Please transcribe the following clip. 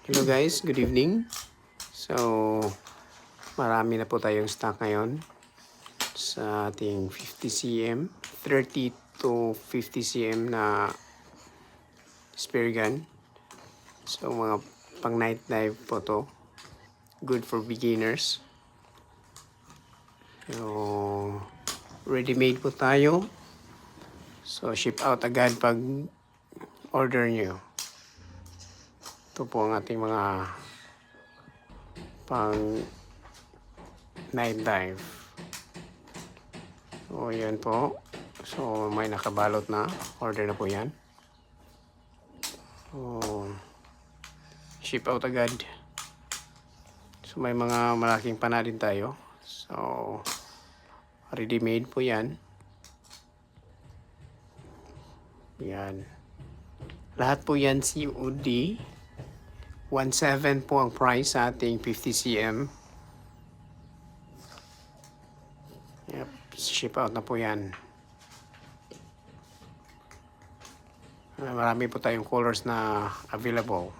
Hello guys, good evening. So, marami na po tayong stock ngayon sa ating 50 cm, 30 to 50 cm na spear gun. So, mga pang night dive po to. Good for beginners. So, ready-made po tayo. So, ship out agad pag order nyo. Ito po ang ating mga pang night dive. So, yan po. So, may nakabalot na. Order na po yan. So, ship out agad. So, may mga malaking pana din tayo. So, ready-made po yan. Yan. Lahat po yan COD. 1.7 po ang price sa ating 50 cm. Yep, ship out na po yan. Marami po tayong colors na available.